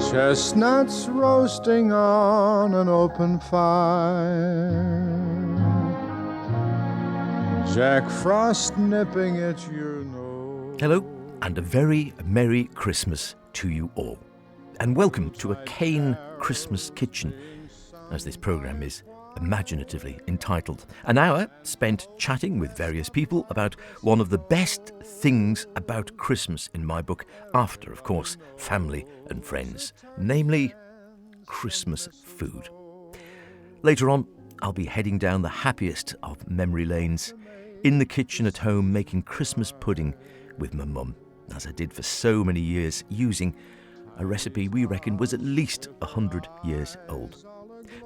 chestnuts roasting on an open fire, Jack Frost nipping at your nose. Hello, and a very Merry Christmas to you all. And welcome to a Caine Christmas Kitchen, as this programme is imaginatively entitled. An hour spent chatting with various people about one of the best things about Christmas in my book, after, of course, family and friends, namely Christmas food. Later on, I'll be heading down the happiest of memory lanes, in the kitchen at home making Christmas pudding with my mum, as I did for so many years, using a recipe we reckon was at least 100 years old.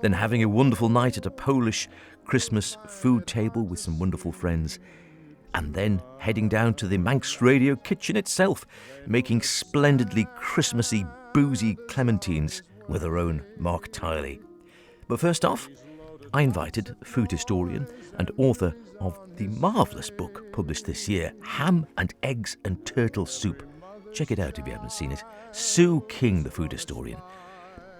Then having a wonderful night at a Polish Christmas food table with some wonderful friends. And then heading down to the Manx Radio kitchen itself, making splendidly Christmassy, boozy clementines with our own Mark Tiley. But first off, I invited food historian and author of the marvellous book published this year, Ham and Eggs and Turtle Soup. Check it out if you haven't seen it. Sue King, the food historian.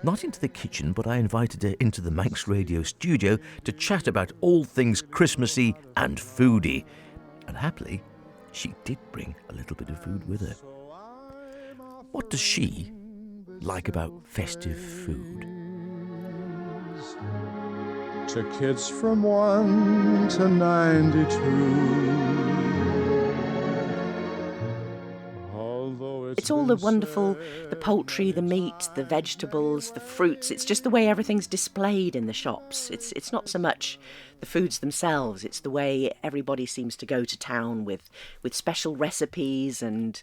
Not into the kitchen, but I invited her into the Manx Radio studio to chat about all things Christmassy and foodie. And happily, she did bring a little bit of food with her. What does she like about festive food? To kids from 1 to 92. It's all the wonderful, the poultry, the meat, the vegetables, the fruits. It's just the way everything's displayed in the shops. It's not so much the foods themselves. It's the way everybody seems to go to town with special recipes and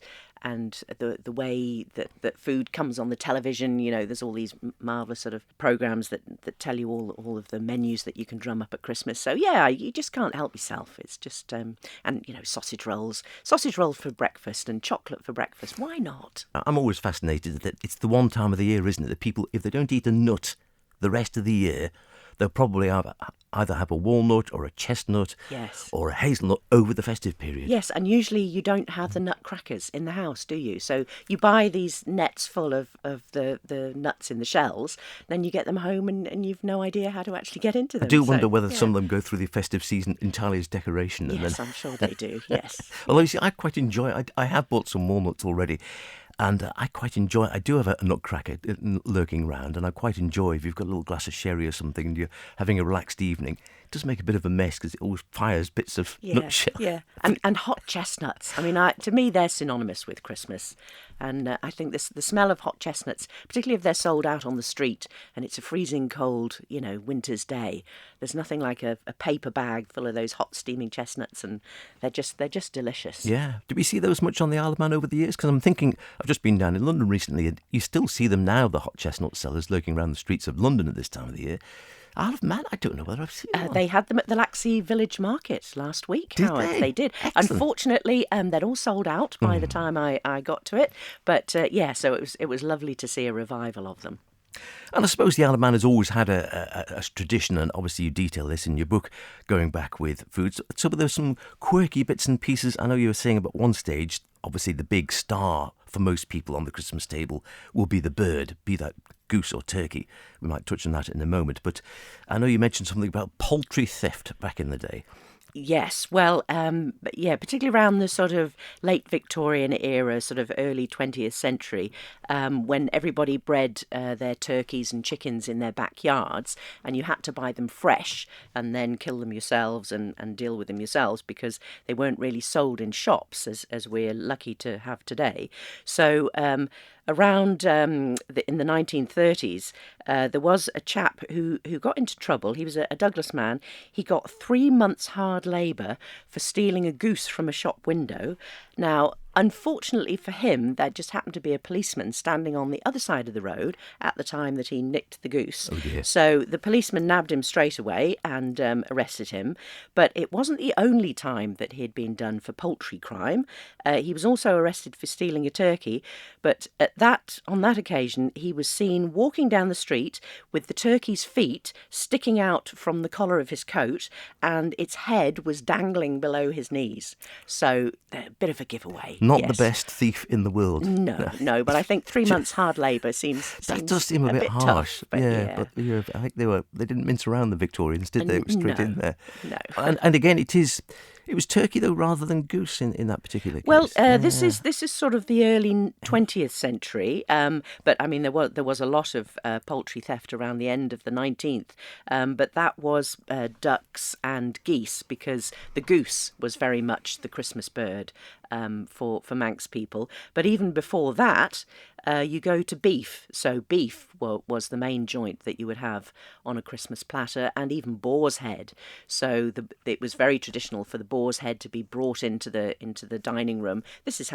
the way that food comes on the television. You know, there's all these marvellous sort of programmes that tell you all of the menus that you can drum up at Christmas. So yeah, you just can't help yourself. It's just and you know, sausage rolls for breakfast and chocolate for breakfast. Why not? I'm always fascinated that it's the one time of the year, isn't it, that people, if they don't eat a nut the rest of the year, they'll probably either have a walnut or a chestnut, yes, or a hazelnut over the festive period. Yes, and usually you don't have the nutcrackers in the house, do you? So you buy these nets full of the nuts in the shells, then you get them home and you've no idea how to actually get into them. I do wonder whether some of them go through the festive season entirely as decoration. Yes, I'm sure they do, yes. Although, you see, I quite enjoy, I have bought some walnuts already, and I quite enjoy, I do have a nutcracker lurking around, and I quite enjoy, if you've got a little glass of sherry or something and you're having a relaxed evening, it does make a bit of a mess because it always fires bits of nutshell. Yeah, and hot chestnuts. I mean, to me, they're synonymous with Christmas. And I think the smell of hot chestnuts, particularly if they're sold out on the street and it's a freezing cold, you know, winter's day, there's nothing like a paper bag full of those hot steaming chestnuts, and they're just delicious. Yeah. Do we see those much on the Isle of Man over the years? Because I'm thinking, I've just been down in London recently, and you still see them now, the hot chestnut sellers lurking around the streets of London at this time of the year. Isle of Man, I don't know whether I've seen one. They had them at the Laxey Village Market last week, did Howard. They did. Excellent. Unfortunately, they'd all sold out by the time I got to it. But so it was lovely to see a revival of them. And I suppose the Isle of Man has always had a tradition, and obviously you detail this in your book, going back with foods. So there's some quirky bits and pieces. I know you were saying about one stage, obviously the big star for most people on the Christmas table will be the bird, be that goose or turkey. We might touch on that in a moment. But I know you mentioned something about poultry theft back in the day. Yes, well, particularly around the sort of late Victorian era, sort of early 20th century, when everybody bred their turkeys and chickens in their backyards, and you had to buy them fresh and then kill them yourselves and deal with them yourselves, because they weren't really sold in shops as we're lucky to have today. So around in the 1930s, there was a chap who got into trouble. He was a Douglas man. He got 3 months hard labour for stealing a goose from a shop window. Now, unfortunately for him, there just happened to be a policeman standing on the other side of the road at the time that he nicked the goose. Oh dear. So the policeman nabbed him straight away and arrested him. But it wasn't the only time that he had been done for poultry crime. He was also arrested for stealing a turkey. But on that occasion, he was seen walking down the street with the turkey's feet sticking out from the collar of his coat, and its head was dangling below his knees. So a bit of a giveaway. Not the Yes. best thief in the world. No, but I think 3 months hard labour seems That does seem a bit harsh. tough, but but I think they didn't mince around the Victorians, did they? It was straight in there. No. And again, it was turkey though rather than goose in that particular case. Well, this is sort of the early 20th century, but I mean there was a lot of poultry theft around the end of the 19th, but that was ducks and geese, because the goose was very much the Christmas bird for Manx people. But even before that, you go to beef. So beef was the main joint that you would have on a Christmas platter, and even boar's head. So it was very traditional for the boar's head to be brought into the dining room. This is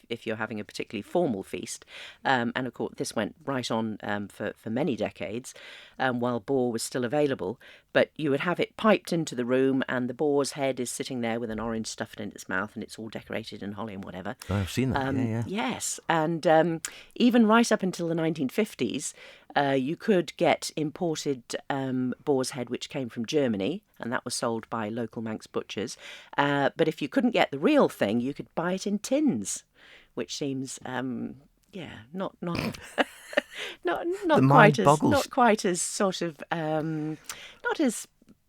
if you're having a particularly formal feast, and of course this went right on for many decades while boar was still available. But you would have it piped into the room, and the boar's head is sitting there with an orange stuffed in its mouth, and it's all decorated in holly and whatever. Oh, I've seen that. Yeah. Yes, and even right up until the 1950s, you could get imported boar's head which came from Germany, and that was sold by local Manx butchers. But if you couldn't get the real thing, you could buy it in tins, which seems not not quite as sort of not as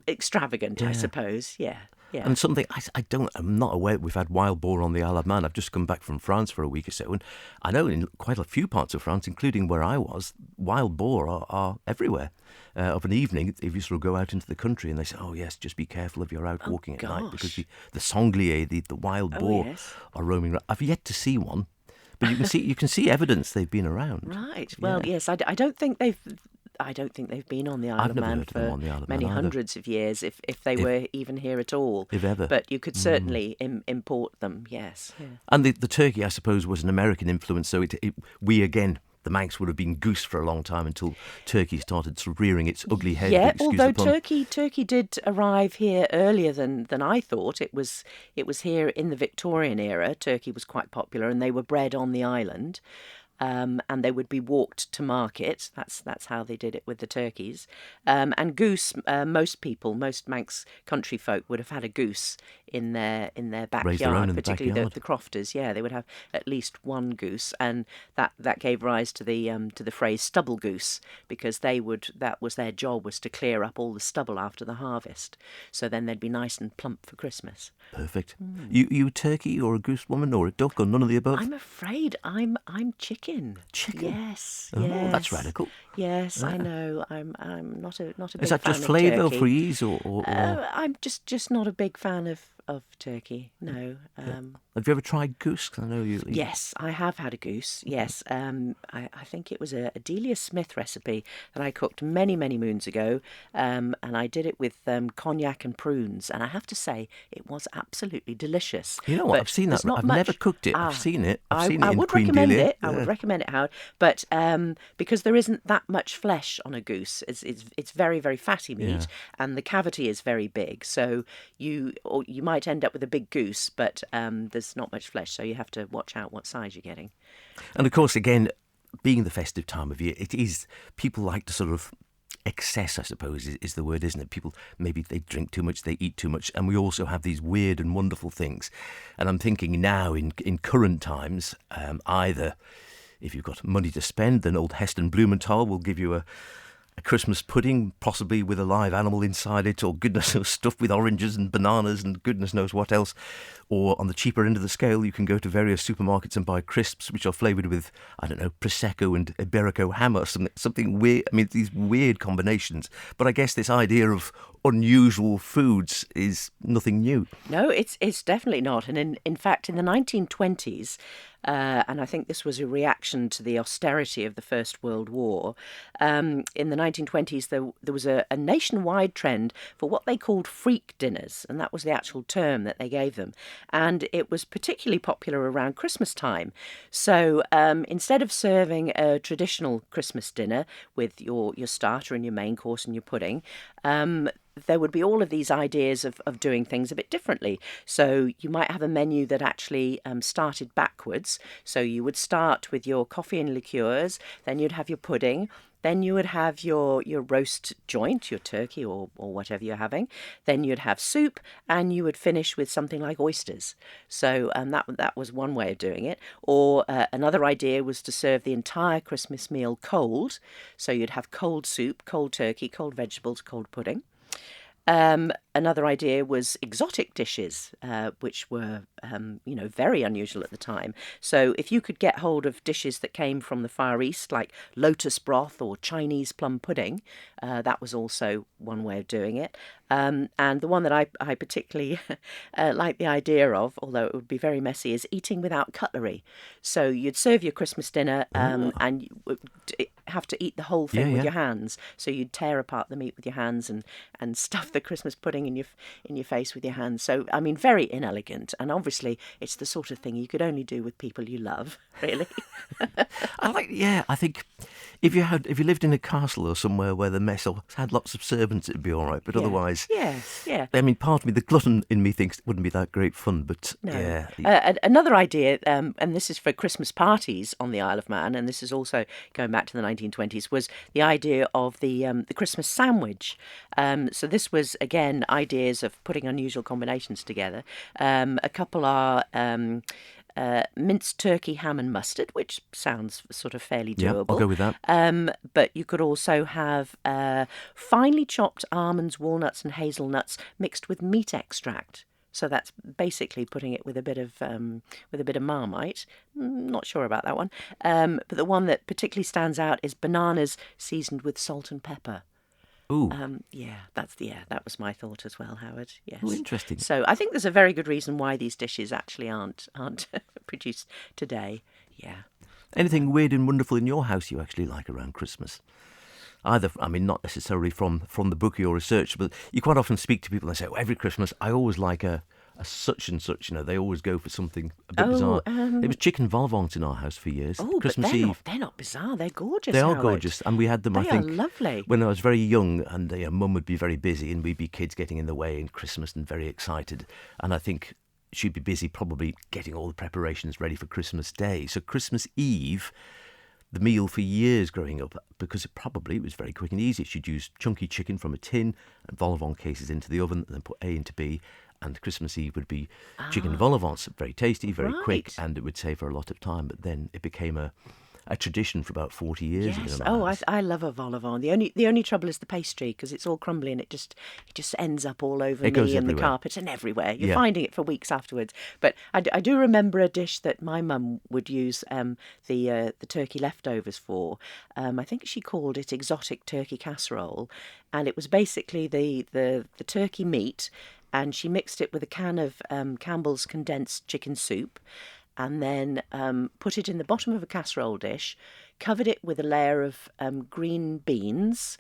extravagant, I suppose. Yeah. And something I'm not aware we've had wild boar on the Isle of Man. I've just come back from France for a week or so, and I know in quite a few parts of France, including where I was, wild boar are everywhere. Of an evening, if you sort of go out into the country and they say, "Oh yes, just be careful if you're out walking at night, because the sanglier, the wild boar, are roaming around." I've yet to see one, but you can see evidence they've been around. Right. Well, yes, I don't think they've been on the Isle of Man for many hundreds of years, if they were even here at all. If ever. But you could certainly import them, yes. Yeah. And the turkey, I suppose, was an American influence, so we again, the Manx would have been goose for a long time until turkey started sort of rearing its ugly head. Yeah, although turkey did arrive here earlier than I thought. It was here in the Victorian era. Turkey was quite popular, and they were bred on the island. And they would be walked to market. That's how they did it with the turkeys. And goose, most Manx country folk would have had a goose in their backyard, particularly the crofters. Yeah, they would have at least one goose, and that gave rise to the phrase stubble goose, because that was their job, was to clear up all the stubble after the harvest. So then they'd be nice and plump for Christmas. Perfect. You a turkey or a goose woman or a duck or none of the above? I'm afraid I'm chicken. Chicken? Yes. Oh, yes. That's radical. Yes, I know. I'm not a big fan of turkey. Is that just flavour for ease or? I'm just not a big fan of turkey. No. Have you ever tried goose? 'Cause I know you. Yes, I have had a goose. Yes, I think it was a Delia Smith recipe that I cooked many moons ago, and I did it with cognac and prunes, and I have to say it was absolutely delicious. You know what? But I've seen that. there's not I've much- never cooked it. I've seen it. I've seen it I in would Queen recommend Delia. it. I would recommend it, Howard. But because there isn't that much flesh on a goose, it's very fatty meat, and the cavity is very big. So you might end up with a big goose, but there's not much flesh, so you have to watch out what size you're getting. And of course, again, being the festive time of year, it is, people like to sort of excess, I suppose, is the word, isn't it? People, maybe they drink too much, they eat too much, and we also have these weird and wonderful things. And I'm thinking now in current times, either if you've got money to spend, then old Heston Blumenthal will give you a Christmas pudding, possibly with a live animal inside it, or goodness knows, stuffed with oranges and bananas and goodness knows what else. Or on the cheaper end of the scale, you can go to various supermarkets and buy crisps which are flavoured with, I don't know, Prosecco and Iberico ham or something weird. I mean, these weird combinations. But I guess this idea of unusual foods is nothing new. No, it's definitely not. And in fact, in the 1920s, and I think this was a reaction to the austerity of the First World War, in the 1920s there was a nationwide trend for what they called freak dinners, and that was the actual term that they gave them. And it was particularly popular around Christmas time. So instead of serving a traditional Christmas dinner with your starter and your main course and your pudding, there would be all of these ideas of doing things a bit differently. So you might have a menu that actually started backwards. So you would start with your coffee and liqueurs, then you'd have your pudding, then you would have your roast joint, your turkey or whatever you're having. Then you'd have soup, and you would finish with something like oysters. So that was one way of doing it. Or another idea was to serve the entire Christmas meal cold. So you'd have cold soup, cold turkey, cold vegetables, cold pudding. Another idea was exotic dishes, which were, very unusual at the time. So if you could get hold of dishes that came from the Far East, like lotus broth or Chinese plum pudding, that was also one way of doing it. And the one that I particularly like the idea of, although it would be very messy, is eating without cutlery. So you'd serve your Christmas dinner and you would have to eat the whole thing with your hands. So you'd tear apart the meat with your hands and stuff the Christmas pudding in your face with your hands. So, I mean, very inelegant. And obviously, it's the sort of thing you could only do with people you love, really. I think if you lived in a castle or somewhere where the mess had lots of servants, it'd be all right. But otherwise, yeah. I mean, part of me, the glutton in me thinks it wouldn't be that great fun. But no. Another idea, and this is for Christmas parties on the Isle of Man, and this is also going back to the 1920s, was the idea of the Christmas sandwich. So this was again ideas of putting unusual combinations together. A couple are minced turkey, ham and mustard, which sounds sort of fairly doable. Yeah, I'll go with that. But you could also have finely chopped almonds, walnuts and hazelnuts mixed with meat extract. So that's basically putting it with a bit of Marmite. Not sure about that one. But the one that particularly stands out is bananas seasoned with salt and pepper. Ooh. That was my thought as well, Howard. Yes. Oh, interesting. So I think there's a very good reason why these dishes actually aren't produced today. Yeah. Anything weird and wonderful in your house you actually like around Christmas? Either, I mean, not necessarily from the book or your research, but you quite often speak to people and say, "Oh, every Christmas I always like a such and such." You know, they always go for something a bit bizarre. It was chicken vol au vent in our house for years. Oh, Christmas but Eve. They're not bizarre. They're gorgeous. They are Howard. gorgeous, and we had them. They I think are lovely. when I was very young, and Mum would be very busy, and we'd be kids getting in the way in Christmas and very excited. And I think she'd be busy probably getting all the preparations ready for Christmas Day. So Christmas Eve, the meal for years growing up, because it was very quick and easy. She'd use chunky chicken from a tin and vol au vent cases into the oven, and then put A into B. And Christmas Eve would be chicken vol au vent, very tasty, very quick, and it would save her a lot of time. But then it became a tradition for about 40 years. Yes. I love a vol au vent. The only trouble is the pastry, because it's all crumbly and it just ends up all over me and the carpet and everywhere. You're finding it for weeks afterwards. But I do remember a dish that my mum would use the turkey leftovers for. I think she called it exotic turkey casserole, and it was basically the turkey meat, and she mixed it with a can of Campbell's condensed chicken soup, and then put it in the bottom of a casserole dish, covered it with a layer of green beans,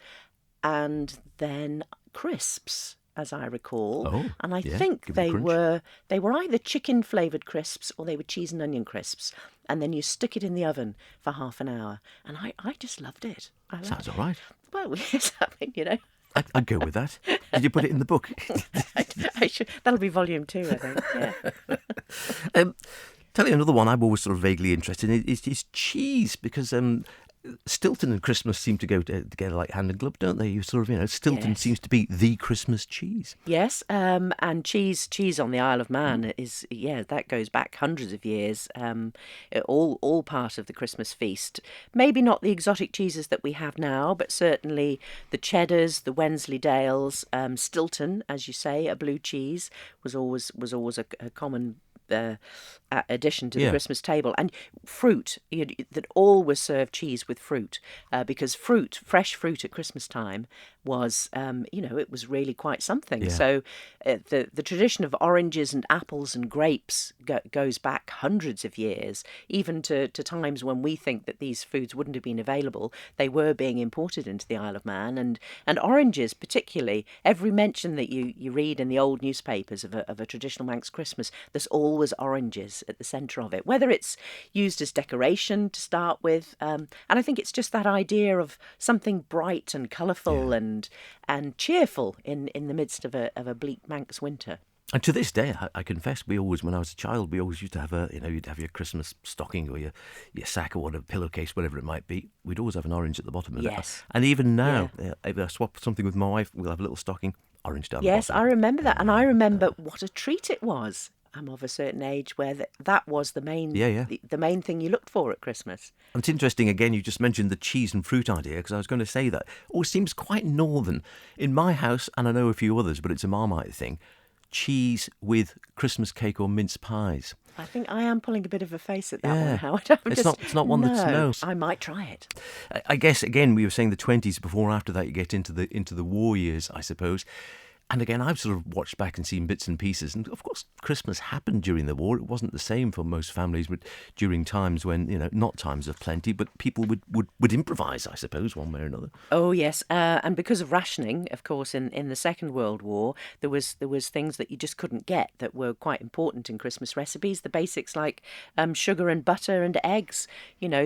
and then crisps, as I recall. Oh, and I think they were either chicken flavoured crisps or they were cheese and onion crisps. And then you stick it in the oven for half an hour. And I just loved it. Sounds all right. Well, yes, I mean, I'd go with that. Did you put it in the book? I should. That'll be volume 2, I think. Yeah. Tell you another one I'm always sort of vaguely interested in is cheese, because Stilton and Christmas seem to go together like hand in glove, don't they? You sort of, Stilton seems to be the Christmas cheese. Yes, and cheese on the Isle of Man is, that goes back hundreds of years. All part of the Christmas feast. Maybe not the exotic cheeses that we have now, but certainly the cheddars, the Wensleydales, Stilton, as you say, a blue cheese was always a common addition to the Christmas table. And fruit, that always served cheese with fruit, because fresh fruit at Christmas time was, it was really quite something. Yeah. So the tradition of oranges and apples and grapes goes back hundreds of years, even to times when we think that these foods wouldn't have been available. They were being imported into the Isle of Man, and oranges particularly. Every mention that you read in the old newspapers of a traditional Manx Christmas, there's always oranges. at the centre of it, whether it's used as decoration to start with. And I think it's just that idea of something bright and colourful and cheerful in the midst of a bleak Manx winter. And to this day, I confess, when I was a child, we always used to have you'd have your Christmas stocking or your sack or whatever, pillowcase, whatever it might be. We'd always have an orange at the bottom of it. Yes. And even now, if I swap something with my wife, we'll have a little stocking, orange down the bottom. Yes, I remember that. And I remember what a treat it was. I'm of a certain age where that was the main the main thing you looked for at Christmas. And it's interesting, again, you just mentioned the cheese and fruit idea, because I was going to say that. It always seems quite northern. In my house, and I know a few others, but it's a Marmite thing, cheese with Christmas cake or mince pies. I think I am pulling a bit of a face at that one, Howard. It's not one that's no. I might try it. I guess, again, we were saying the 20s, before after that you get into the war years, I suppose. And again, I've sort of watched back and seen bits and pieces. And of course, Christmas happened during the war. It wasn't the same for most families, but during times when, not times of plenty, but people would improvise, I suppose, one way or another. Oh, yes. And because of rationing, of course, in the Second World War, there was things that you just couldn't get that were quite important in Christmas recipes. The basics like sugar and butter and eggs,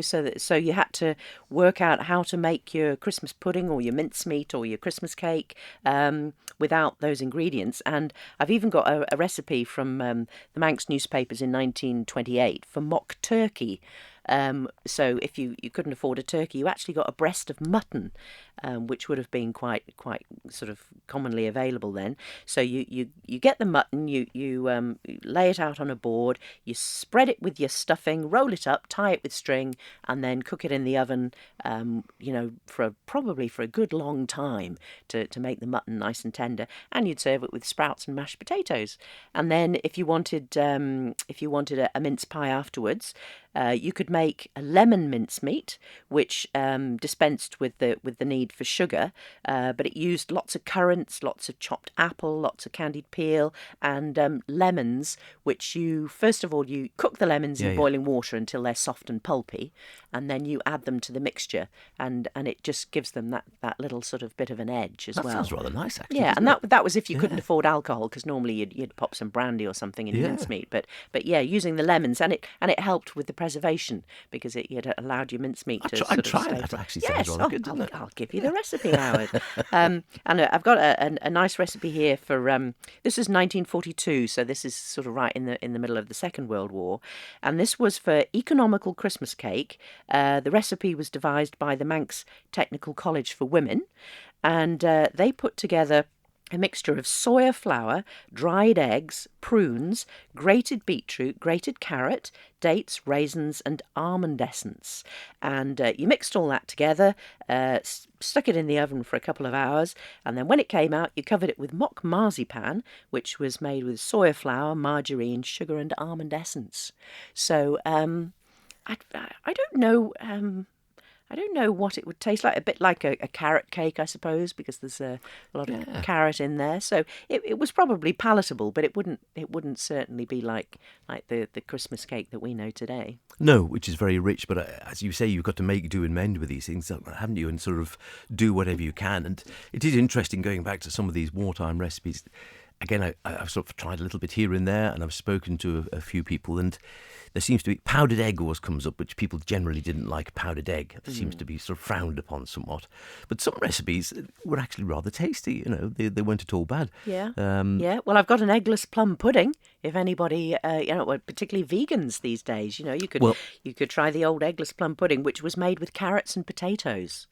so you had to work out how to make your Christmas pudding or your mincemeat or your Christmas cake without those ingredients. And I've even got a recipe from the Manx newspapers in 1928 for mock turkey. So if you couldn't afford a turkey, you actually got a breast of mutton, which would have been quite sort of commonly available then. So you get the mutton, you lay it out on a board, you spread it with your stuffing, roll it up, tie it with string, and then cook it in the oven, probably for a good long time to make the mutton nice and tender. And you'd serve it with sprouts and mashed potatoes. And then if you wanted a mince pie afterwards, you could make a lemon mincemeat, which dispensed with the need for sugar, but it used lots of currants, lots of chopped apple, lots of candied peel, and lemons, which you cook the lemons in boiling water until they're soft and pulpy, and then you add them to the mixture, and it just gives them that little sort of bit of an edge as well. That sounds rather nice, actually. Yeah, and that was if you couldn't afford alcohol, because normally you'd pop some brandy or something in your mincemeat, but using the lemons, and it helped with the preservation, because it allowed your mincemeat to I'd try that. That actually sounds rather good, doesn't it? I'll give you the recipe, Howard. And I've got a nice recipe here for this is 1942, so this is sort of right in the middle of the Second World War, and this was for economical Christmas cake. The recipe was devised by the Manx Technical College for Women, and they put together a mixture of soya flour, dried eggs, prunes, grated beetroot, grated carrot, dates, raisins and almond essence. And you mixed all that together, stuck it in the oven for a couple of hours, and then when it came out, you covered it with mock marzipan, which was made with soya flour, margarine, sugar and almond essence. So I don't know... I don't know what it would taste like. A bit like a carrot cake, I suppose, because there's a lot of carrot in there. So it was probably palatable, but it wouldn't certainly be like the Christmas cake that we know today. No, which is very rich. But as you say, you've got to make do and mend with these things, haven't you? And sort of do whatever you can. And it is interesting going back to some of these wartime recipes. Again, I've sort of tried a little bit here and there, and I've spoken to a few people, and there seems to be powdered egg always comes up, which people generally didn't like powdered egg. It seems to be sort of frowned upon somewhat. But some recipes were actually rather tasty, they weren't at all bad. Yeah. Well, I've got an eggless plum pudding. If anybody, particularly vegans these days, you could try the old eggless plum pudding, which was made with carrots and potatoes.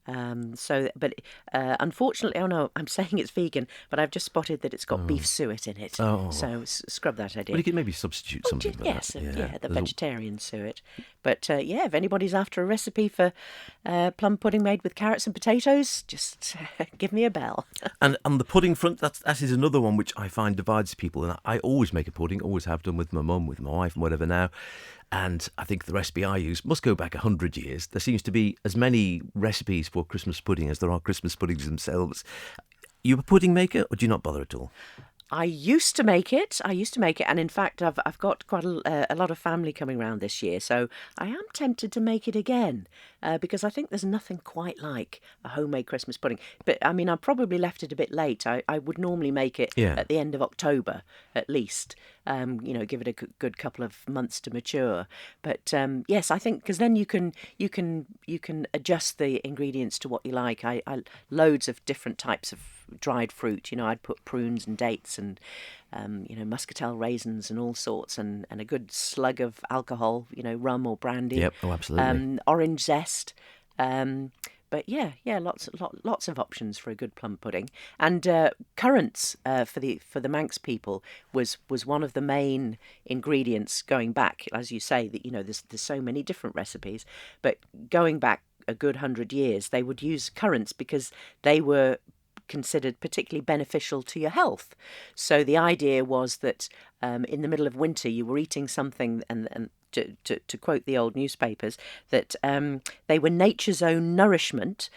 Unfortunately, I'm saying it's vegan, but I've just spotted that it's got beef suet in it. Oh. So scrub that idea. Well, you could maybe substitute something for yes, that. the vegetarian suet. But if anybody's after a recipe for plum pudding made with carrots and potatoes, just give me a bell. And on the pudding front, that is another one which I find divides people. And I always make a pudding, always have done with my mum, with my wife and whatever now. And I think the recipe I use must go back 100 years. There seems to be as many recipes for Christmas pudding as there are Christmas puddings themselves. You a pudding maker, or do you not bother at all? I used to make it, and in fact, I've got quite a lot of family coming round this year, so I am tempted to make it again, because I think there's nothing quite like a homemade Christmas pudding. But I mean, I probably left it a bit late. I would normally make it at the end of October, at least, Give it a good couple of months to mature. But yes, I think because then you can adjust the ingredients to what you like. I loads of different types of dried fruit. I'd put prunes and dates and muscatel raisins and all sorts, and a good slug of alcohol, rum or brandy. Yep. Oh, absolutely. Orange zest. But yeah, lots of options for a good plum pudding. And currants for the Manx people was one of the main ingredients going back, as you say, that there's so many different recipes, but going back a good 100 years, they would use currants because they were considered particularly beneficial to your health. So the idea was that in the middle of winter you were eating something, and to quote the old newspapers, that they were nature's own nourishment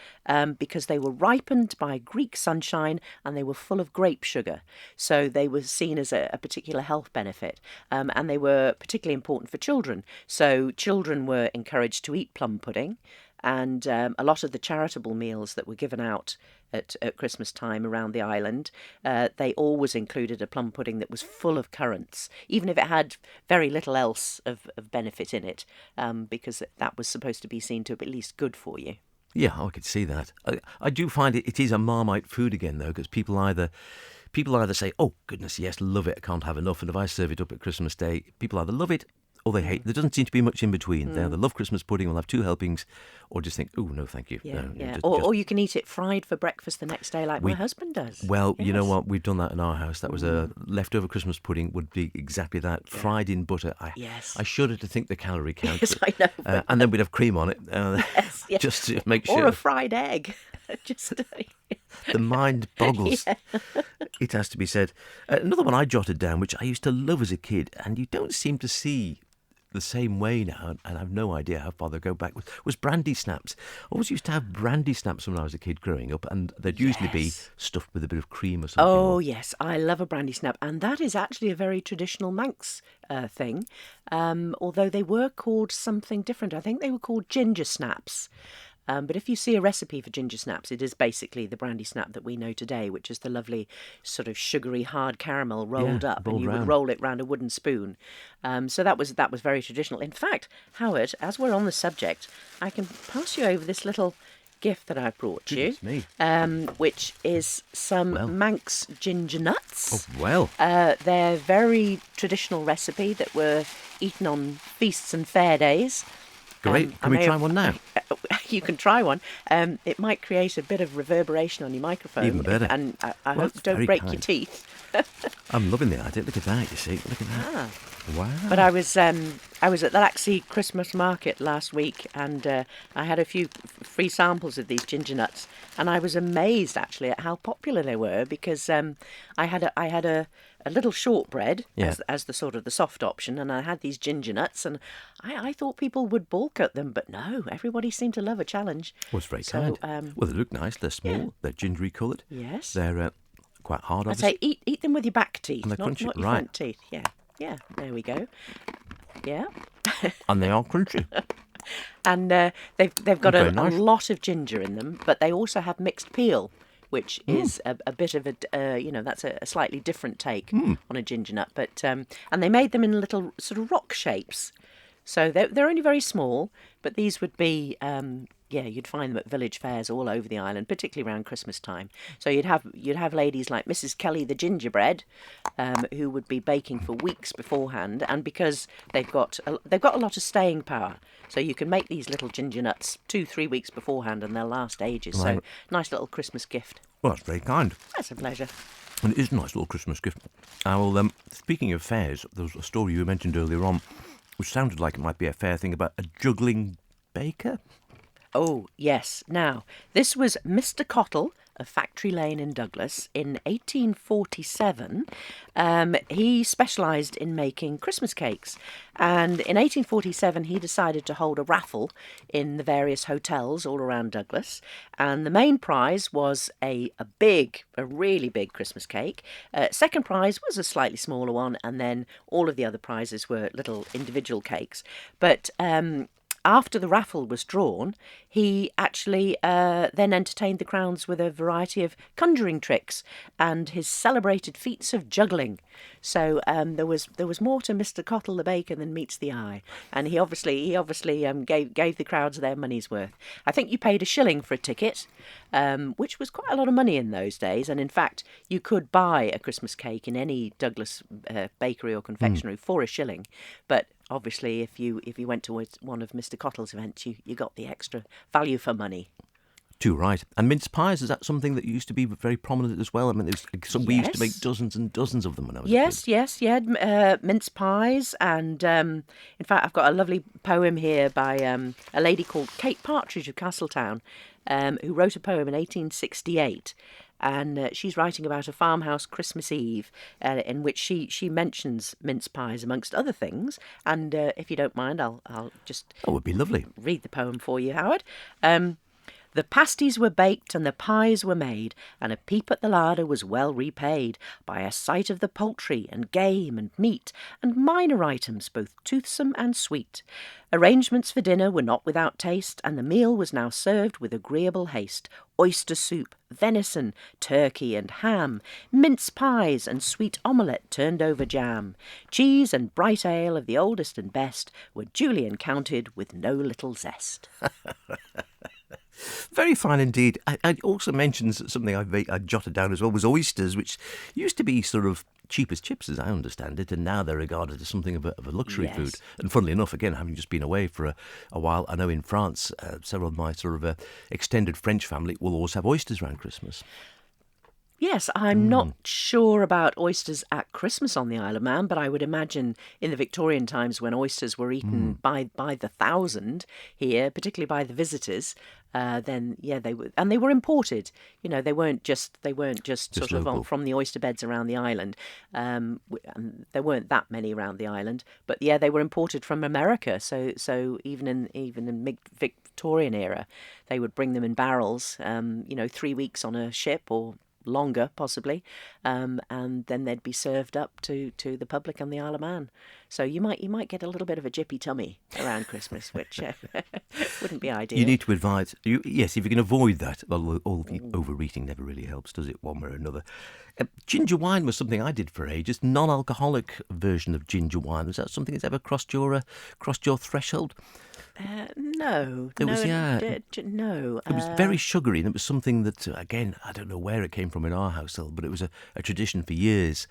because they were ripened by Greek sunshine and they were full of grape sugar. So they were seen as a particular health benefit, and they were particularly important for children. So children were encouraged to eat plum pudding. And a lot of the charitable meals that were given out at Christmas time around the island, they always included a plum pudding that was full of currants, even if it had very little else of benefit in it, because that was supposed to be seen to be at least good for you. Yeah, I could see that. I do find it is a Marmite food again, though, because people either say, oh, goodness, yes, love it, I can't have enough. And if I serve it up at Christmas Day, people either love it or they hate. There doesn't seem to be much in between. They either love Christmas pudding, will have 2 helpings, or just think, oh, no, thank you. Yeah, no, yeah. Just, or you can eat it fried for breakfast the next day like my husband does. Well, yes. You know what? We've done that in our house. That was a leftover Christmas pudding would be exactly that, fried in butter. I shudder to think the calorie count. Yes, I know. And then we'd have cream on it, yes. just to make sure. Or a fried egg. Just the mind boggles. Yeah. It has to be said. Another one I jotted down, which I used to love as a kid, and you don't seem to see the same way now, and I've no idea how far they go back, was brandy snaps. I always used to have brandy snaps when I was a kid growing up, and they'd usually be stuffed with a bit of cream or something. Oh, yes, I love a brandy snap, and that is actually a very traditional Manx thing, although they were called something different. I think they were called ginger snaps. But if you see a recipe for ginger snaps, it is basically the brandy snap that we know today, which is the lovely sort of sugary hard caramel rolled up, and you would roll it round a wooden spoon. So that was very traditional. In fact, Howard, as we're on the subject, I can pass you over this little gift that I've brought you, which is some Manx ginger nuts. Oh, well. They're very traditional recipe that were eaten on feasts and fair days. Great. Can we try one now? You can try one. It might create a bit of reverberation on your microphone. Even better. And I hope you don't break your teeth. I'm loving the idea. Look at that, you see. Look at that. Wow. But I was at the Laxey Christmas market last week, and I had a few free samples of these ginger nuts, and I was amazed actually at how popular they were, because I had a little shortbread as the sort of the soft option, and I had these ginger nuts, and I thought people would balk at them, but no, everybody seemed to love a challenge. Well, it's very kind. Well, they look nice. They're small. They're gingery coloured. Yes. They're quite hard. I'd say eat them with your back teeth, and they're not crunchy. your front teeth. Yeah, there we go. Yeah. And they are crunchy. And they've got a lot of ginger in them, but they also have mixed peel, which is a bit of that's a slightly different take on a ginger nut. But and they made them in little sort of rock shapes, so they're only very small. But these would be you'd find them at village fairs all over the island, particularly around Christmas time. So you'd have ladies like Mrs. Kelly the gingerbread, who would be baking for weeks beforehand, and because they've got a lot of staying power, so you can make these little ginger nuts 2-3 weeks beforehand, and they'll last ages. Right. So nice little Christmas gift. Well, that's very kind. That's a pleasure. And it is a nice little Christmas gift. Well, speaking of fairs, there was a story you mentioned earlier on, which sounded like it might be a fair thing about a juggling baker. Oh, yes. Now, this was Mr. Cottle of Factory Lane in Douglas in 1847. He specialised in making Christmas cakes. And in 1847, he decided to hold a raffle in the various hotels all around Douglas. And the main prize was a really big Christmas cake. Second prize was a slightly smaller one. And then all of the other prizes were little individual cakes. But after the raffle was drawn, he actually then entertained the crowds with a variety of conjuring tricks and his celebrated feats of juggling. So there was more to Mr. Cottle the baker than meets the eye, and he obviously gave the crowds their money's worth. I think you paid a shilling for a ticket, which was quite a lot of money in those days. And in fact, you could buy a Christmas cake in any Douglas bakery or confectionery for a shilling, but obviously, if you went to one of Mr. Cottle's events, you got the extra value for money. Too right. And mince pies, is that something that used to be very prominent as well? I mean, we used to make dozens and dozens of them when I was a kid. Yes, yeah, mince pies. And in fact, I've got a lovely poem here by a lady called Kate Partridge of Castletown, who wrote a poem in 1868. And she's writing about a farmhouse Christmas Eve in which she mentions mince pies amongst other things. And if you don't mind, I'll just That would be lovely. read the poem for you, Howard. The pasties were baked and the pies were made, and a peep at the larder was well repaid by a sight of the poultry and game and meat, and minor items both toothsome and sweet. Arrangements for dinner were not without taste, and the meal was now served with agreeable haste. Oyster soup, venison, turkey and ham, mince pies and sweet omelette turned over jam. Cheese and bright ale of the oldest and best were duly encountered with no little zest. Very fine indeed. I also mentioned something I jotted down as well, was oysters, which used to be sort of cheap as chips, as I understand it, and now they're regarded as something of a luxury food. And funnily enough, again, having just been away for a while, I know in France, several of my sort of extended French family will always have oysters around Christmas. Yes, I'm not sure about oysters at Christmas on the Isle of Man, but I would imagine in the Victorian times when oysters were eaten by the thousand here, particularly by the visitors, then they were imported. You know, they weren't just sort of from the oyster beds around the island. And there weren't that many around the island, but yeah, they were imported from America. So even in Victorian era, they would bring them in barrels. 3 weeks on a ship or longer possibly, and then they'd be served up to the public on the Isle of Man. So you might get a little bit of a jippy tummy around Christmas, which wouldn't be ideal. You need to advise, yes, if you can avoid that, well, all the overeating never really helps, does it, one way or another. Ginger wine was something I did for ages, non-alcoholic version of ginger wine. Was that something that's ever crossed your threshold? No. It was, no. It was very sugary, and it was something that, again, I don't know where it came from in our household, but it was a tradition for years.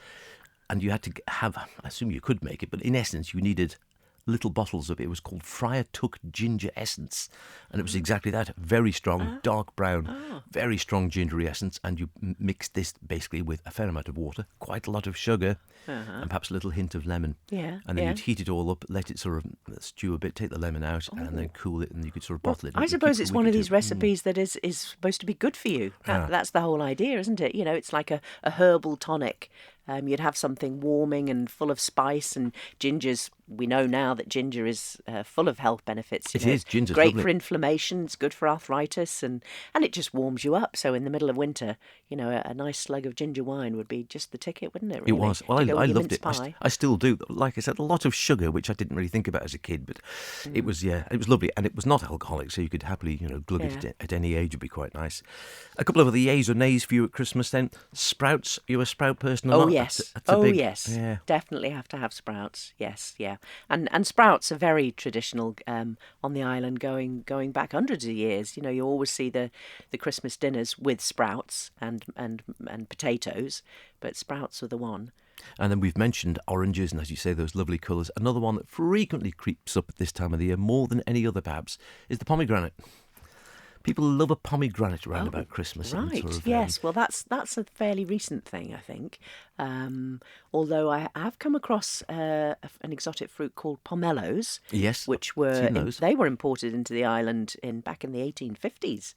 And you had to have, I assume you could make it, but in essence, you needed little bottles of it. It was called Friar Tuck Ginger Essence. And it was exactly that, very strong, dark brown, very strong gingery essence. And you mixed this basically with a fair amount of water, quite a lot of sugar, and perhaps a little hint of lemon. Yeah. And then you'd heat it all up, let it sort of stew a bit, take the lemon out, and then cool it, and you could sort of bottle it. I suppose it's one of these recipes that is supposed to be good for you. That's the whole idea, isn't it? You know, it's like a herbal tonic. You'd have something warming and full of spice, and ginger's. We know now that ginger is full of health benefits. It is. Ginger's great lovely. For inflammation. It's good for arthritis, and it just warms you up. So in the middle of winter, a nice slug of ginger wine would be just the ticket, wouldn't it? Really? It was. Well, I loved it. Pie. I still do. Like I said, a lot of sugar, which I didn't really think about as a kid, but it was lovely, and it was not alcoholic, so you could happily glug it at any age. Would be quite nice. A couple of the yeas or nays for you at Christmas then. Sprouts. You a sprout person? Or not? Yes. That's Yes. Yeah. Definitely have to have sprouts. Yes, yeah. And sprouts are very traditional on the island, going back hundreds of years. You know, you always see the Christmas dinners with sprouts and potatoes, but sprouts are the one. And then we've mentioned oranges, and as you say, those lovely colours. Another one that frequently creeps up at this time of the year, more than any other perhaps, is the pomegranate. People love a pomegranate around about Christmas. Right, and sort of, yes. Well, that's a fairly recent thing, I think. Although I have come across an exotic fruit called pomelos. Yes, which they were imported into the island back in the 1850s.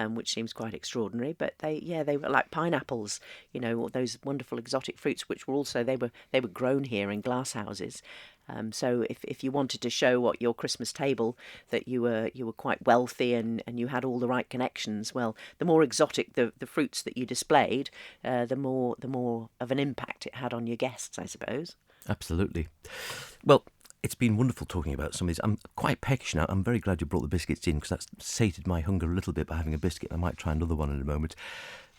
Which seems quite extraordinary, but they were like pineapples, those wonderful exotic fruits, which were also they were grown here in glass houses. So if you wanted to show what your Christmas table that you were quite wealthy and you had all the right connections, well, the more exotic the fruits that you displayed, the more of an impact it had on your guests, I suppose. Absolutely. Well, It's been wonderful talking about some of these. I'm quite peckish now. I'm very glad you brought the biscuits in because that's sated my hunger a little bit by having a biscuit. I might try another one in a moment.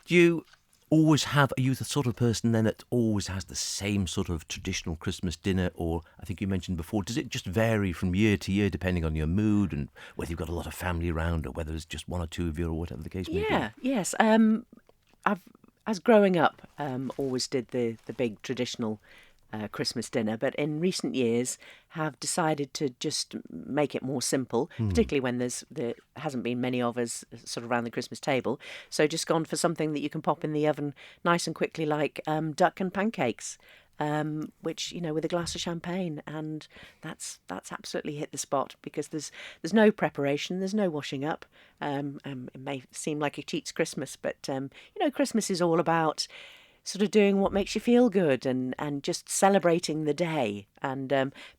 Do you always have, are you the sort of person then that always has the same sort of traditional Christmas dinner? Or I think you mentioned before, does it just vary from year to year depending on your mood and whether you've got a lot of family around or whether it's just one or two of you or whatever the case may be? Yes. I've, as growing up, always did the big traditional Christmas dinner, but in recent years have decided to just make it more simple, particularly when there hasn't been many of us sort of around the Christmas table. So just gone for something that you can pop in the oven nice and quickly, like duck and pancakes. Which, with a glass of champagne, and that's absolutely hit the spot because there's no preparation, there's no washing up. It may seem like it cheats Christmas, but Christmas is all about sort of doing what makes you feel good and just celebrating the day. And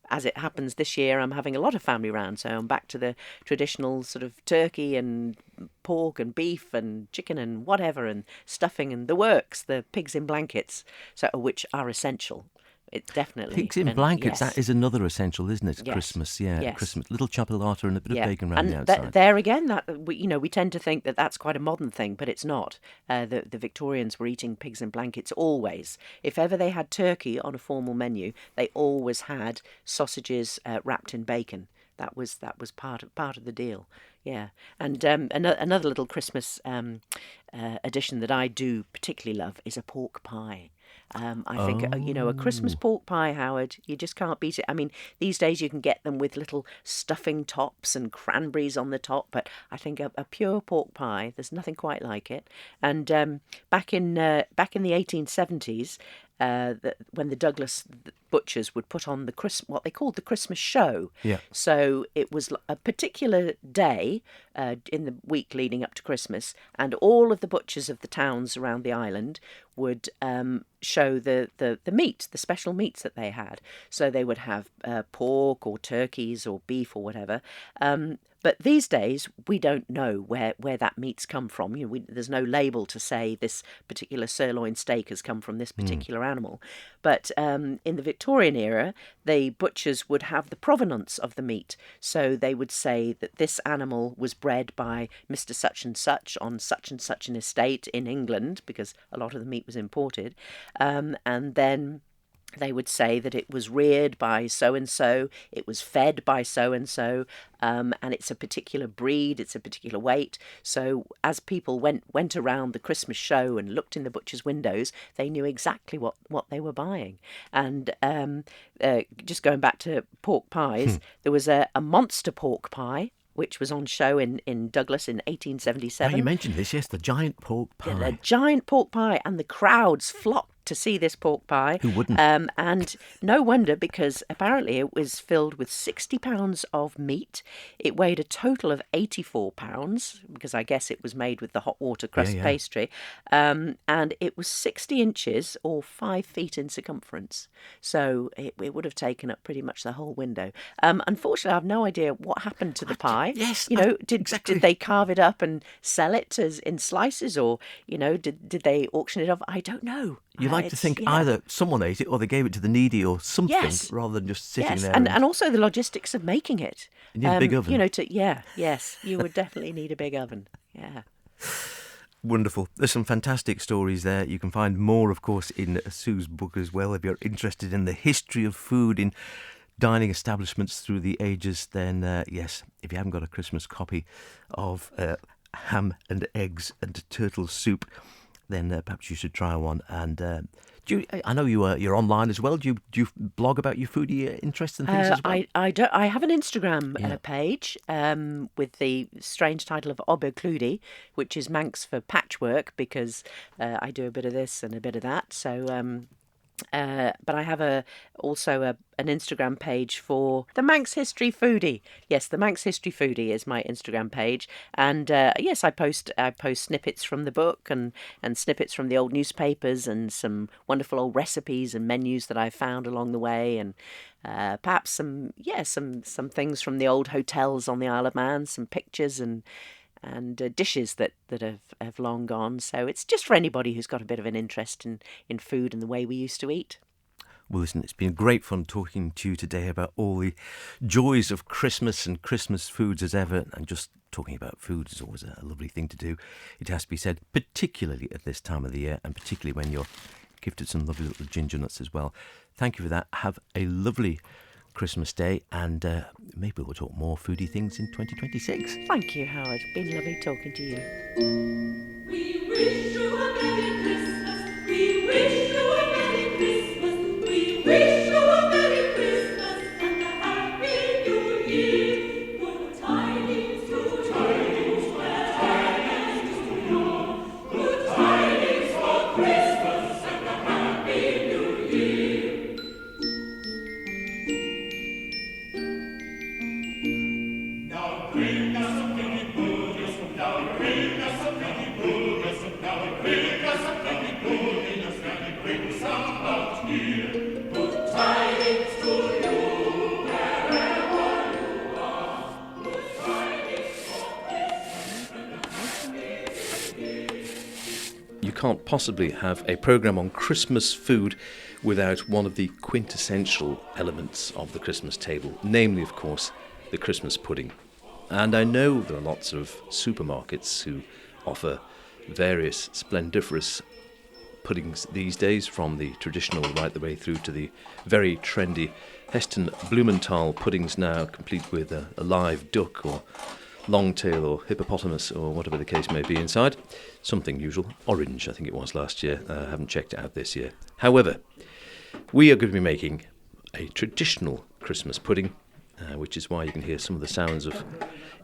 as it happens this year, I'm having a lot of family round, so I'm back to the traditional sort of turkey and pork and beef and chicken and whatever and stuffing and the works, the pigs in blankets, so which are essential. It definitely. Pigs in blankets, yes. That is another essential, isn't it? Yes. Christmas, Yes. Christmas. Little chapelata and a bit of bacon around the And outside. there again, that we tend to think that that's quite a modern thing, but it's not. The Victorians were eating pigs in blankets always. If ever they had turkey on a formal menu, they always had sausages wrapped in bacon. That was part of the deal. Yeah, and another little Christmas addition that I do particularly love is a pork pie. I think, a Christmas pork pie, Howard, you just can't beat it. I mean, these days you can get them with little stuffing tops and cranberries on the top, but I think a pure pork pie, there's nothing quite like it. And back in the 1870s, when the Douglas butchers would put on what they called the Christmas show. Yeah. So it was a particular day in the week leading up to Christmas, and all of the butchers of the towns around the island would show the meat, the special meats that they had. So they would have pork or turkeys or beef or whatever. But these days, we don't know where that meat's come from. There's no label to say this particular sirloin steak has come from this particular animal. But in the Victorian era, the butchers would have the provenance of the meat. So they would say that this animal was bred by Mr. Such and Such on such and such an estate in England, because a lot of the meat was imported. And then they would say that it was reared by so-and-so, it was fed by so-and-so, and it's a particular breed, it's a particular weight. So as people went around the Christmas show and looked in the butcher's windows, they knew exactly what they were buying. And just going back to pork pies, there was a monster pork pie, which was on show in Douglas in 1877. Now you mentioned this, yes, the giant pork pie. Yeah, the giant pork pie, and the crowds flocked to see this pork pie. Who wouldn't? And no wonder, because apparently it was filled with 60 pounds of meat. It weighed a total of 84 pounds, because I guess it was made with the hot water crust pastry. And it was 60 inches or 5 feet in circumference. So it would have taken up pretty much the whole window. Unfortunately, I have no idea what happened to the pie. Yes, did exactly. they carve it up and sell it as in slices, or did they auction it off? I don't know. You like to think either someone ate it or they gave it to the needy or something, Yes. rather than just sitting there. And also the logistics of making it. You need a big oven. Yes, you would definitely need a big oven. Yeah. Wonderful. There's some fantastic stories there. You can find more, of course, in Sue's book as well. If you're interested in the history of food in dining establishments through the ages, then yes, if you haven't got a Christmas copy of Ham and Eggs and Turtle Soup, then perhaps you should try one. And I know you're online as well. Do you blog about your foodie interests and things as well? I don't. I have an Instagram page with the strange title of Obercludi, which is Manx for patchwork, because I do a bit of this and a bit of that. So. But I have also an Instagram page for the Manx History Foodie. Yes, the Manx History Foodie is my Instagram page, and yes, I post snippets from the book and snippets from the old newspapers and some wonderful old recipes and menus that I've found along the way, and perhaps some things from the old hotels on the Isle of Man, some pictures and dishes that have long gone. So it's just for anybody who's got a bit of an interest in food and the way we used to eat. Well, listen, it's been great fun talking to you today about all the joys of Christmas and Christmas foods as ever. And just talking about food is always a lovely thing to do. It has to be said, particularly at this time of the year, and particularly when you're gifted some lovely little ginger nuts as well. Thank you for that. Have a lovely Christmas day, and maybe we'll talk more foodie things in 2026. Thank you, Howard. Been lovely talking to you. We wish you a Merry Christmas. We wish you a Merry Christmas. We wish you a Merry Christmas and a Happy New Year. Good tidings, good tidings, good tidings to you. Good tidings for Christmas and a Happy New Year. Now bring us a penny pudding, now bring us a penny pudding, now bring us a penny pudding, and bring some out here. Good tidings to you, wherever you are. Good tidings for Christmas and a Happy New Year. You can't possibly have a programme on Christmas food without one of the quintessential elements of the Christmas table, namely, of course, the Christmas pudding. And I know there are lots of supermarkets who offer various splendiferous puddings these days, from the traditional right the way through to the very trendy Heston Blumenthal puddings now, complete with a live duck or longtail or hippopotamus or whatever the case may be inside. Something usual. Orange, I think it was last year. I haven't checked it out this year. However, we are going to be making a traditional Christmas pudding, which is why you can hear some of the sounds of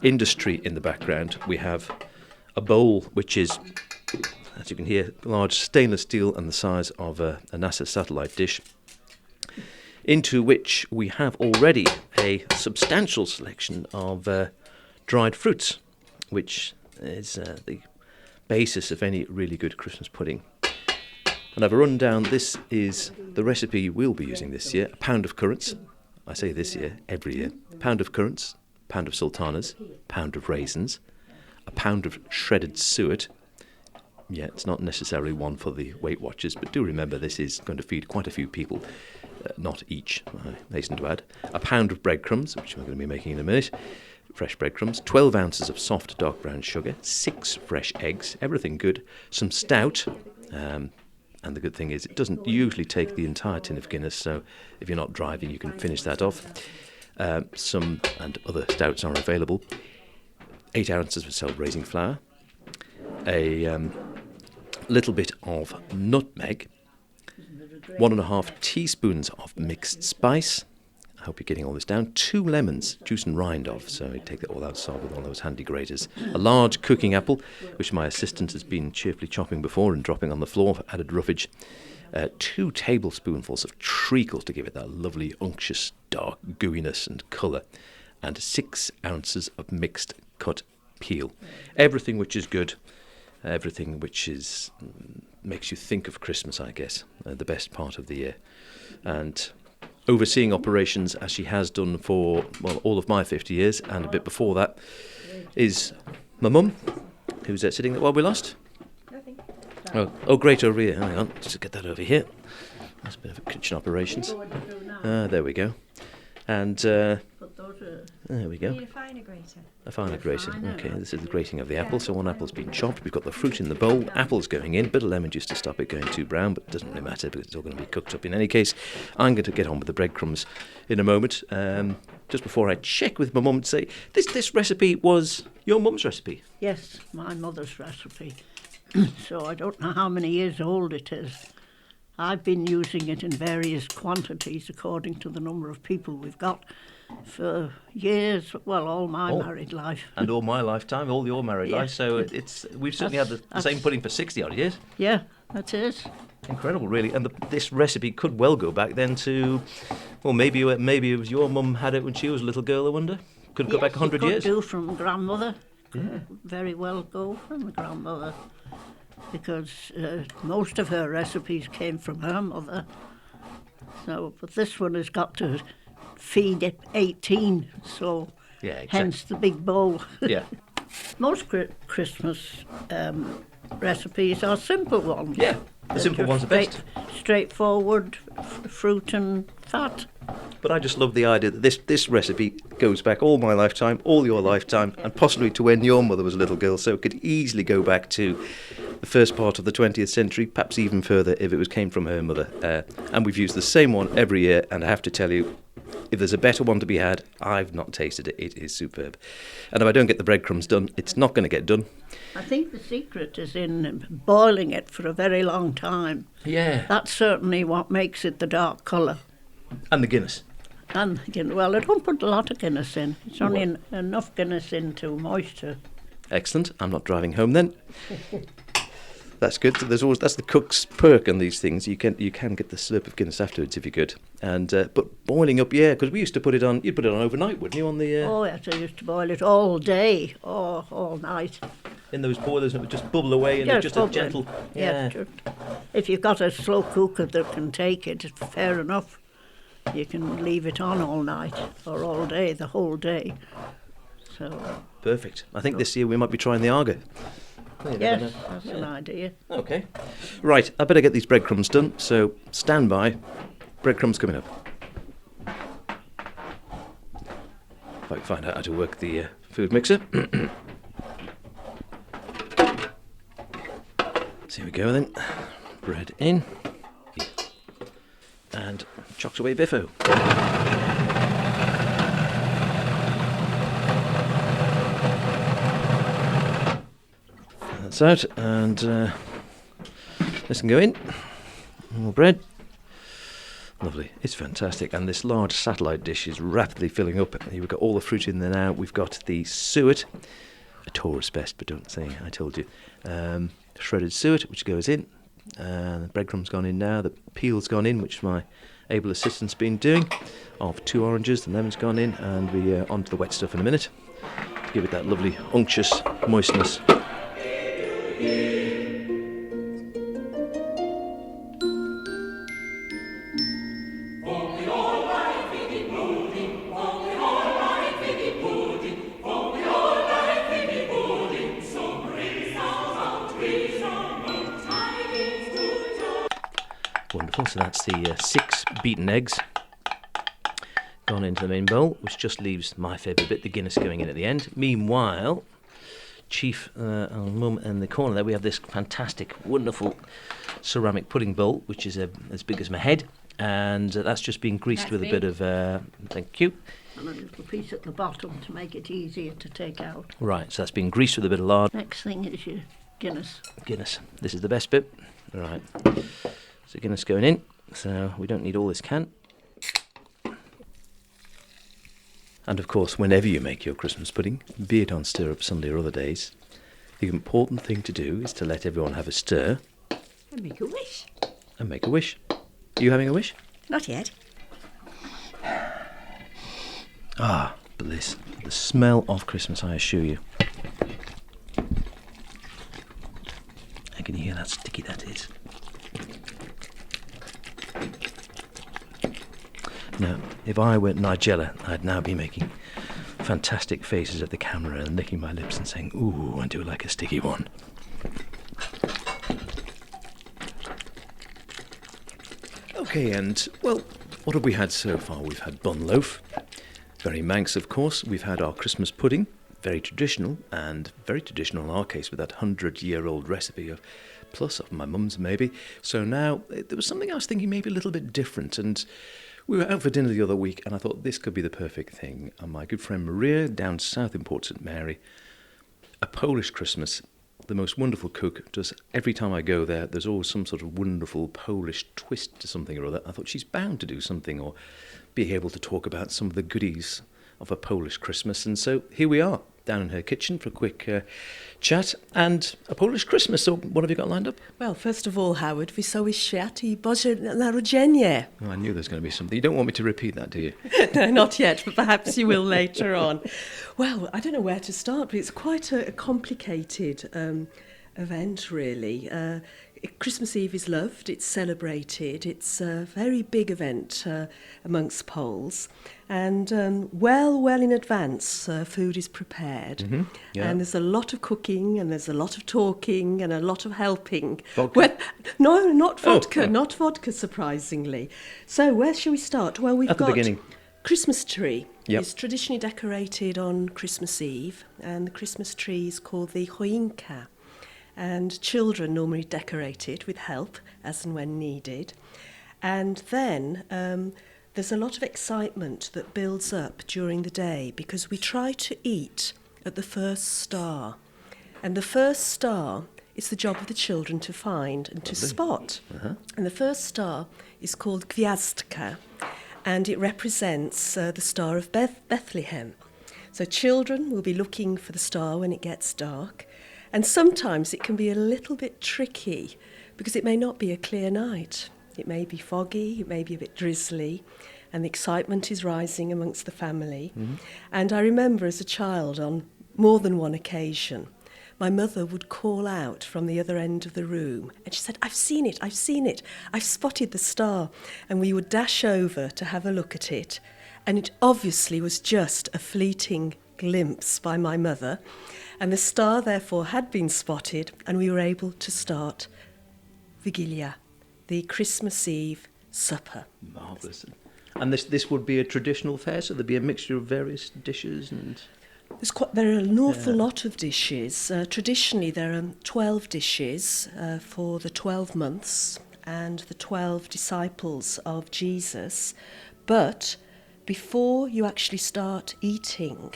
industry in the background. We have a bowl which is, as you can hear, large stainless steel and the size of a NASA satellite dish, into which we have already a substantial selection of dried fruits, which is the basis of any really good Christmas pudding. And I've run down, this is the recipe we'll be using this year: a pound of currants. I say this year, every year. A pound of currants, a pound of sultanas, a pound of raisins, a pound of shredded suet. Yeah, it's not necessarily one for the Weight Watchers, but do remember this is going to feed quite a few people, not each, I hasten to add. A pound of breadcrumbs, which we're going to be making in a minute, fresh breadcrumbs, 12 ounces of soft dark brown sugar, 6 fresh eggs, everything good, some stout, and the good thing is it doesn't usually take the entire tin of Guinness, so if you're not driving you can finish that off. Some and other stouts are available. 8 ounces of self-raising flour, a little bit of nutmeg, 1.5 teaspoons of mixed spice. I hope you're getting all this down. 2 lemons, juice and rind of, so you take that all outside with all those handy graters. A large cooking apple, which my assistant has been cheerfully chopping before and dropping on the floor for added roughage. 2 tablespoonfuls of treacle to give it that lovely unctuous dark gooiness and colour, and 6 ounces of mixed cut peel. Everything which is good, everything which is makes you think of Christmas, I guess, the best part of the year. And overseeing operations, as she has done for, well, all of my 50 years and a bit before that, is my mum, who's sitting there. Well, we lost? Nothing. Oh, great, over here. Hang on, just get that over here. That's a bit of kitchen operations. There we go. And there we go. Need a finer grater. A finer grating. Okay, this is the grating of the apple. So one apple's been chopped. We've got the fruit in the bowl. Apple's going in. Bit of lemon juice to stop it going too brown, but it doesn't really matter because it's all going to be cooked up in any case. I'm going to get on with the breadcrumbs in a moment. Just before I check with my mum to say, this recipe was your mum's recipe. Yes, my mother's recipe. So I don't know how many years old it is. I've been using it in various quantities according to the number of people we've got for years, well, all my married life. And all my lifetime, all your married life. So we've certainly had the same pudding for 60 odd years. Yeah, that's it. Incredible, really. And this recipe could well go back then to, well, maybe it was your mum had it when she was a little girl, I wonder. Could go back 100 years. Could do from grandmother. Yeah. Very well go from the grandmother. Because most of her recipes came from her mother. So, but this one has got to feed it 18, so yeah, exactly. Hence the big bowl. Yeah. Most Christmas recipes are simple ones. Yeah. The simple ones are best. Straightforward, fruit and fat. But I just love the idea that this recipe goes back all my lifetime, all your lifetime, and possibly to when your mother was a little girl, so it could easily go back to the first part of the 20th century, perhaps even further if it came from her mother. And we've used the same one every year, and I have to tell you, if there's a better one to be had, I've not tasted it. It is superb. And if I don't get the breadcrumbs done, it's not going to get done. I think the secret is in boiling it for a very long time. Yeah. That's certainly what makes it the dark colour. And the Guinness. And, well, I don't put a lot of Guinness in. It's only enough Guinness in to moisture. Excellent. I'm not driving home then. That's good. That's the cook's perk on these things. You can get the slurp of Guinness afterwards if you could. And but boiling up, yeah, because we used to put it on. You'd put it on overnight, wouldn't you? On the Oh yes, I used to boil it all day, all night. In those boilers, and it would just bubble away, and it's just bubbling. a gentle. Yeah. Yes, if you've got a slow cooker that can take it, it's fair enough. You can leave it on all night or all day, the whole day. So. Perfect. I think this year we might be trying the Arga. Yes, that's an idea. Okay. Right, I better get these breadcrumbs done, so stand by. Breadcrumbs coming up. If I can find out how to work the food mixer. So here we go then. Bread in. And chocked away biffo. That's out, and this can go in. More bread. Lovely. It's fantastic. And this large satellite dish is rapidly filling up. We've got all the fruit in there now. We've got the suet. A Taurus best, but don't say I told you. Shredded suet, which goes in. The breadcrumb's gone in now. The peel's gone in, which my able assistant's been doing. Of 2 oranges, the lemon's gone in, and we're onto the wet stuff in a minute. Give it that lovely unctuous moistness. Wonderful, so that's the 6 beaten eggs gone into the main bowl, which just leaves my favourite bit, the Guinness, going in at the end. Meanwhile, Chief Mum in the corner there, we have this fantastic, wonderful ceramic pudding bowl, which is as big as my head, and that's just been greased with a bit of, thank you. And a little piece at the bottom to make it easier to take out. Right, so that's been greased with a bit of lard. Next thing is your Guinness. Guinness, this is the best bit. Right, so Guinness going in, so we don't need all this can. And of course, whenever you make your Christmas pudding, be it on stir-up Sunday or other days, the important thing to do is to let everyone have a stir. And make a wish. And make a wish. Are you having a wish? Not yet. Ah, bliss. The smell of Christmas, I assure you. I can hear how sticky that is. Now, if I were Nigella, I'd now be making fantastic faces at the camera and licking my lips and saying, ooh, I do like a sticky one. Okay, and, well, what have we had so far? We've had bun loaf, very Manx, of course. We've had our Christmas pudding, very traditional, and very traditional in our case with that 100-year-old recipe of plus of my mum's maybe. So now, there was something I was thinking maybe a little bit different, and we were out for dinner the other week, and I thought this could be the perfect thing. And my good friend Maria, down south in Port St Mary, a Polish Christmas, the most wonderful cook, does every time I go there, there's always some sort of wonderful Polish twist to something or other. I thought she's bound to do something or be able to talk about some of the goodies of a Polish Christmas. And so here we are, down in her kitchen for a quick chat and a Polish Christmas. So what have you got lined up? Well, first of all, Howard, wesołe święta i Boże Narodzenie. Oh, I knew there was going to be something. You don't want me to repeat that, do you? No, not yet, but perhaps you will later on. Well, I don't know where to start, but it's quite a complicated event, really. Christmas Eve is loved, it's celebrated, it's a very big event amongst Poles, and well in advance food is prepared, and there's a lot of cooking, and there's a lot of talking, and a lot of helping. Vodka? Well, no, not vodka, oh. not vodka, surprisingly. So where shall we start? Well, we've At the got beginning. Christmas tree. Yep. Is traditionally decorated on Christmas Eve, and the Christmas tree is called the choinka. And children normally decorate it with help as and when needed. And then there's a lot of excitement that builds up during the day because we try to eat at the first star. And the first star is the job of the children to find and to spot. And the first star is called gwiazdka, and it represents the star of Bethlehem. So children will be looking for the star when it gets dark. And sometimes it can be a little bit tricky because it may not be a clear night. It may be foggy, it may be a bit drizzly, and the excitement is rising amongst the family. And I remember as a child on more than one occasion, my mother would call out from the other end of the room and she said, I've seen it, I've spotted the star. And we would dash over to have a look at it. And it obviously was just a fleeting glimpse by my mother. And the star, therefore, had been spotted, and we were able to start Vigilia, the Christmas Eve supper. Marvellous. And this would be a traditional fare, so there'd be a mixture of various dishes and... There are an awful lot of dishes. Traditionally, there are 12 dishes for the 12 months and the 12 disciples of Jesus. But before you actually start eating,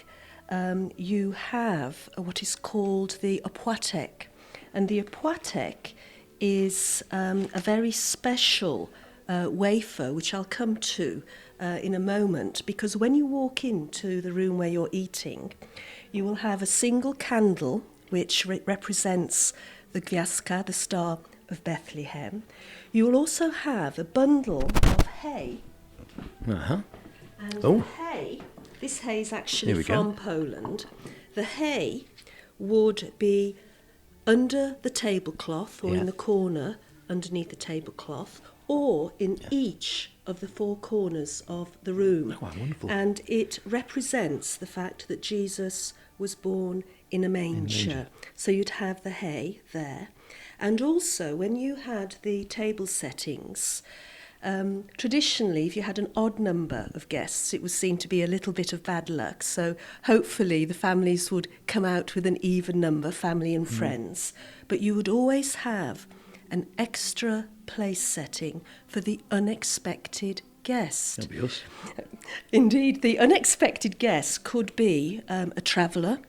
you have what is called the opłatek. And the opłatek is a very special wafer, which I'll come to in a moment, because when you walk into the room where you're eating, you will have a single candle, which represents the gwiazdka, the Star of Bethlehem. You will also have a bundle of hay. And the hay, this hay is actually from Poland. The hay would be under the tablecloth or in the corner underneath the tablecloth, or in each of the four corners of the room. Oh, wonderful. And it represents the fact that Jesus was born in a manger. So you'd have the hay there. And also, when you had the table settings, traditionally, if you had an odd number of guests, it was seen to be a little bit of bad luck. So hopefully the families would come out with an even number, family and friends. But you would always have an extra place setting for the unexpected guest. That'd be us. Indeed, the unexpected guest could be a traveller.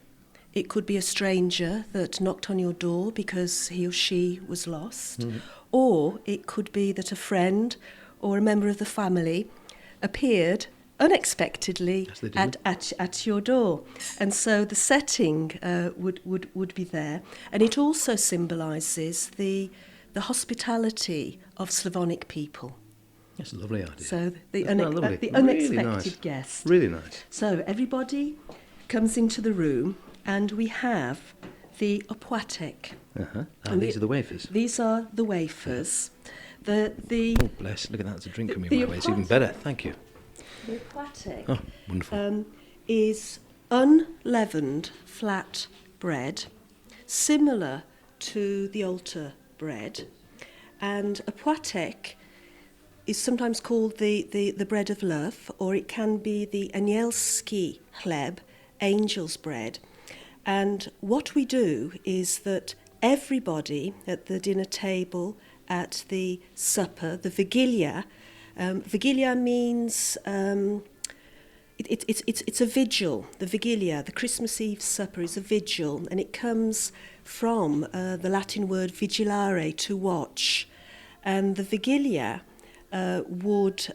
It could be a stranger that knocked on your door because he or she was lost. Or it could be that a friend or a member of the family appeared unexpectedly at your door. And so the setting would be there. And it also symbolises the hospitality of Slavonic people. That's a lovely idea. So the Really unexpected nice. guest. Really nice. So everybody comes into the room and we have the opłatek. And these are the wafers. These are the wafers. The Oh, bless. Look at that. There's a drink coming the my way. It's even better. Thank you. The opłatek Oh, wonderful. is unleavened flat bread, similar to the altar bread. And opłatek is sometimes called the bread of love, or it can be the anielski chleb, angel's bread. And what we do is that everybody at the dinner table, at the supper, the Vigilia, Vigilia means it's a vigil. The Vigilia, the Christmas Eve supper, is a vigil, and it comes from the Latin word vigilare, to watch. And the Vigilia would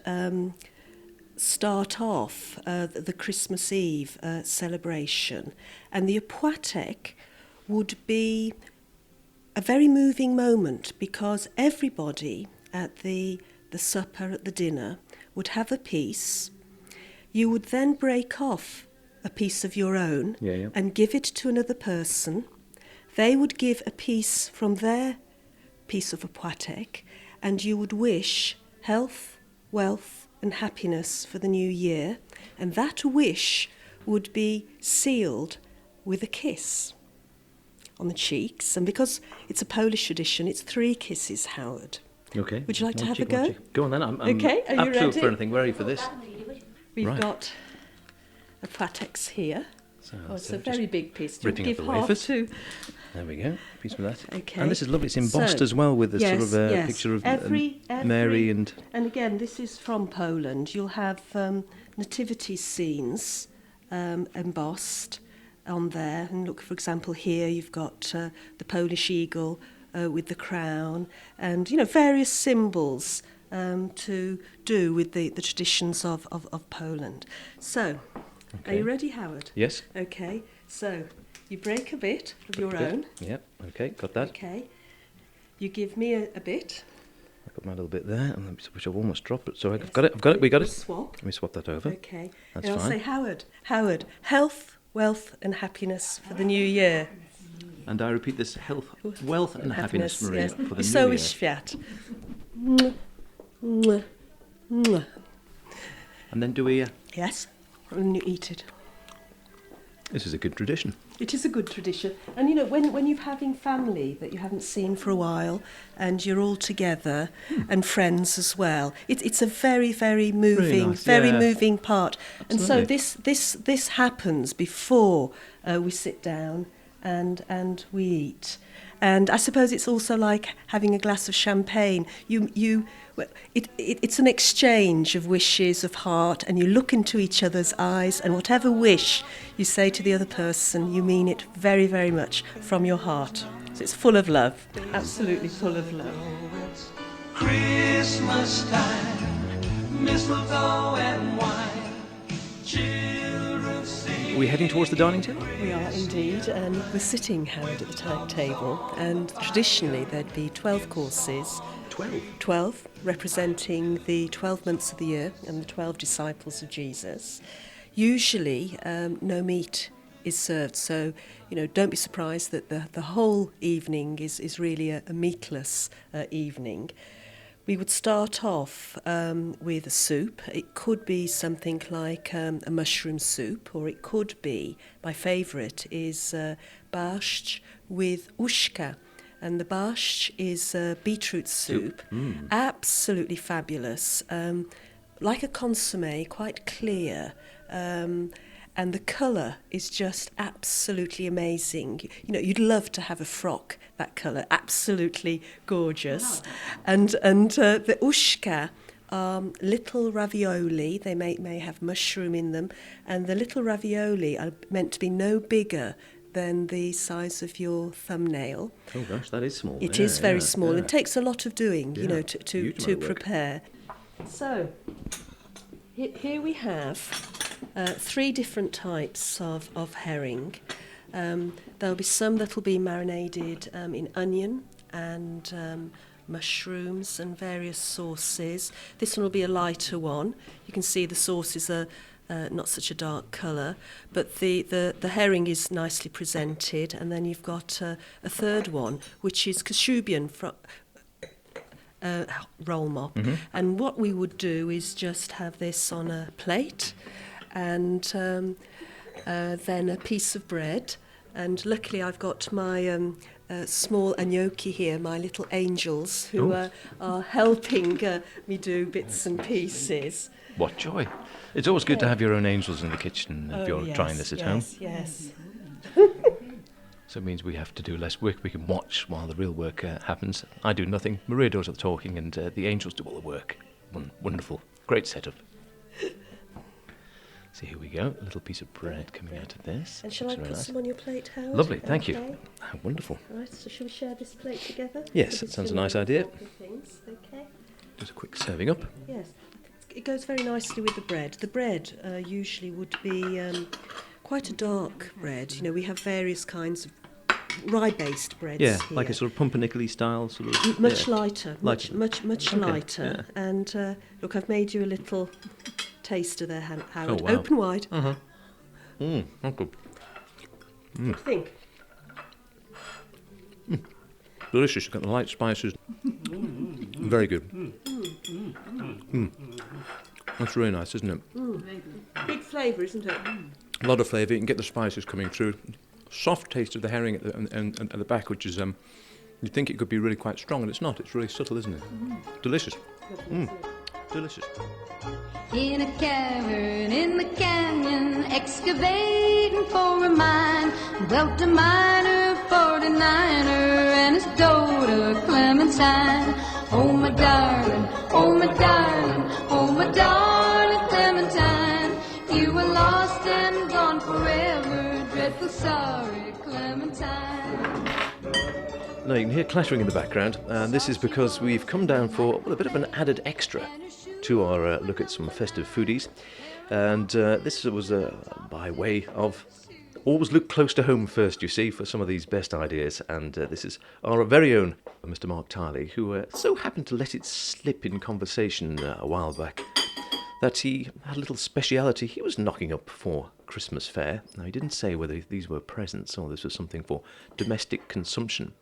start off the Christmas Eve celebration, and the opłatek would be a very moving moment because everybody at the supper, at the dinner, would have a piece. You would then break off a piece of your own and give it to another person. they would give a piece from their piece of a płatek, and you would wish health, wealth and happiness for the new year, and that wish would be sealed with a kiss on the cheeks. And because it's a Polish tradition, it's 3 kisses, Howard. Okay. Would you like to One have a cheek, one go? cheek. Go on then. I'm Okay, are you absolute ready? for anything. Ready for this. We've Right. got a płatek here. So, It's a just very big piece. Do you ripping give up the half wafers. to? There we go. Piece of that. Okay. And this is lovely. It's embossed So, as well with a yes, sort of yes. picture of every Mary and... And again, this is from Poland. You'll have nativity scenes embossed on there. And look, for example, here you've got the Polish eagle with the crown, and various symbols to do with the traditions of Poland. So, are you ready, Howard? Yes. Okay. So you break a bit of your A bit. own. Yep. Okay. Got that. Okay. You give me a bit. I've got my little bit there, and which I've almost dropped. So I've Yes. got it. I've got it. We got We'll it. swap. Let me swap that over. Okay. That's and I'll fine. say, Howard, health, wealth and happiness for the new year. And I repeat this: health, wealth, and happiness, Maria, yes. for the So new year. is świat. Mwah, mwah, mwah. And then do we? Yes. And you eat it. This is a good tradition. It is a good tradition. And when you're having family that you haven't seen for a while, and you're all together, and friends as well, it's a very, very moving, nice, very yeah. moving part. And so Absolutely. this happens before we sit down and we eat. And I suppose it's also like having a glass of champagne. It's an exchange of wishes, of heart, and you look into each other's eyes, and whatever wish you say to the other person, you mean it very, very much from your heart. So it's full of love, absolutely full of love. Christmas time, mistletoe and wine, children sing. Are we heading towards the dining table? We are indeed, and we're sitting, Howard, at the table, and traditionally there'd be 12 courses. 12, representing the 12 months of the year and the 12 disciples of Jesus. Usually, no meat is served, so don't be surprised that the whole evening is really a meatless evening. We would start off with a soup. It could be something like a mushroom soup, or it could be, my favourite is barszcz with uszka. And the barszcz is beetroot soup. Absolutely fabulous. Like a consommé, quite clear. And the colour is just absolutely amazing. You'd love to have a frock, that colour, absolutely gorgeous. And the uszka are little ravioli. They may have mushroom in them. And the little ravioli are meant to be no bigger than the size of your thumbnail. Oh gosh, that is small. It is very small. yeah. It takes a lot of doing, Yeah, to huge amount of work. prepare. So, here we have 3 different types of herring. There'll be some that'll be marinated in onion and mushrooms and various sauces. This one will be a lighter one. You can see the sauces are not such a dark colour, but the herring is nicely presented, and then you've got a third one, which is Kashubian roll mop. Mm-hmm. And what we would do is just have this on a plate, and then a piece of bread. And luckily I've got my small gnocchi here, my little angels, who are helping me do bits and pieces. What joy. It's always good to have your own angels in the kitchen if you're yes, trying this at home. Yes. So it means we have to do less work. We can watch while the real work happens. I do nothing. Maria does all the talking, and the angels do all the work. Wonderful. Great setup. So here we go. A little piece of bread coming out of this. And shall I Looks very put nice. some on your plate, Howard? Lovely, thank you. Okay. Ah, wonderful. Right, so shall we share this plate together? Yes, Because that it's sounds a filled nice with idea. healthy things, okay? Just a quick serving up. Yes. It goes very nicely with the bread. The bread usually would be quite a dark bread. We have various kinds of rye-based breads Yeah, here. like a sort of pumpernickel style sort of... Much yeah. lighter, Lighter. much Okay, lighter. yeah. And look, I've made you a little taster there, Howard. Oh, wow. Open wide. Not good. What do you think? Delicious. You've got the light spices. Very good. That's really nice, isn't it? Big flavour, isn't it? A lot of flavour. You can get the spices coming through. Soft taste of the herring at the back, which is you'd think it could be really quite strong, and it's not. It's really subtle, isn't it? Delicious. Delicious. In a cavern in the canyon, excavating for a mine, dwelt a miner, 49er, and his daughter Clementine. Oh my darling, oh my darling, oh my darling Clementine, you were lost and gone forever, dreadful sorry Clementine. Now you can hear clattering in the background, and this is because we've come down for a bit of an added extra to our look at some festive foodies, and this was by way of always look close to home first, you see, for some of these best ideas, and this is our very own Mr. Mark Tiley, who so happened to let it slip in conversation a while back that he had a little speciality he was knocking up for Christmas fare. Now he didn't say whether these were presents or this was something for domestic consumption,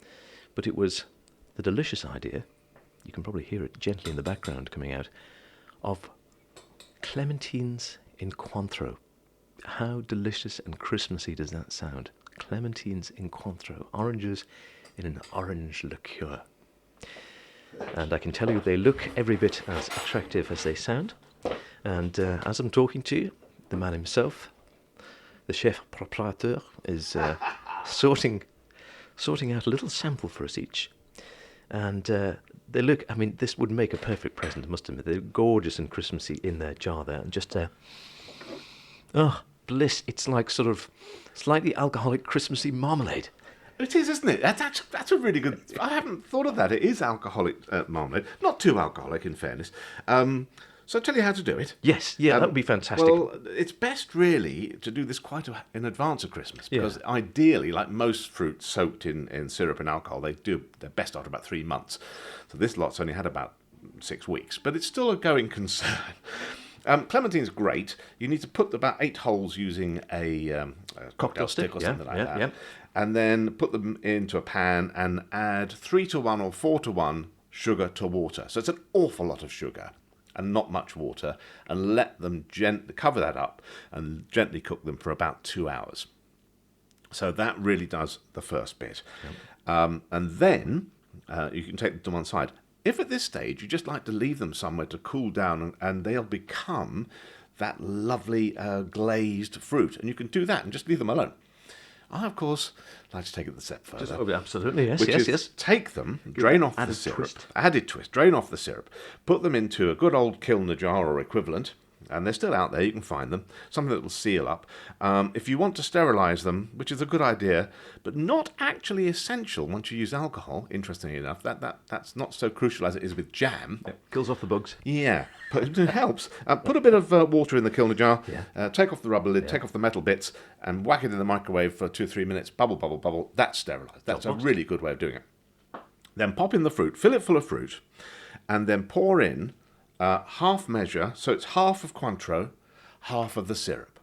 but it was the delicious idea, you can probably hear it gently in the background coming out, of clementines in Cointreau. How delicious and Christmassy does that sound? Clementines in Cointreau, oranges in an orange liqueur. And I can tell you they look every bit as attractive as they sound. And as I'm talking to you, the man himself, the chef proprieteur, is sorting out a little sample for us each. And they look, I mean, this would make a perfect present, I must admit. They're gorgeous and Christmassy in their jar there. And just, bliss. It's like sort of slightly alcoholic Christmassy marmalade. It is, isn't it? That's a really good... I haven't thought of that. It is alcoholic marmalade. Not too alcoholic, in fairness. So I'll tell you how to do it. Yes, yeah, that would be fantastic. Well, it's best, really, to do this quite in advance of Christmas, because ideally, like most fruits soaked in syrup and alcohol, they do their best after about 3 months. So this lot's only had about 6 weeks, but it's still a going concern. Clementine's great. You need to put about 8 holes using a cocktail stick or something like that. Yeah. And then put them into a pan and add 3-to-1 or 4-to-1 sugar to water. So it's an awful lot of sugar and not much water, and let them gently cover that up and gently cook them for about 2 hours. So that really does the first bit. Yep. And then you can take them to one side. If at this stage you just like to leave them somewhere to cool down, and they'll become that lovely glazed fruit, and you can do that and just leave them alone. I, of course, like to take it a step further. Absolutely, yes, yes. Take them, drain off the syrup, added twist, drain off the syrup, put them into a good old kilner jar or equivalent, and they're still out there, you can find them, something that will seal up. If you want to sterilise them, which is a good idea, but not actually essential once you use alcohol, interestingly enough, that's not so crucial as it is with jam. It kills off the bugs. Yeah, but it helps. Put a bit of water in the kilner jar, take off the rubber lid, take off the metal bits, and whack it in the microwave for 2 or 3 minutes, bubble, bubble, bubble, that's sterilised. That's a really good way of doing it. Then pop in the fruit, fill it full of fruit, and then pour in half measure, so it's half of Cointreau, half of the syrup.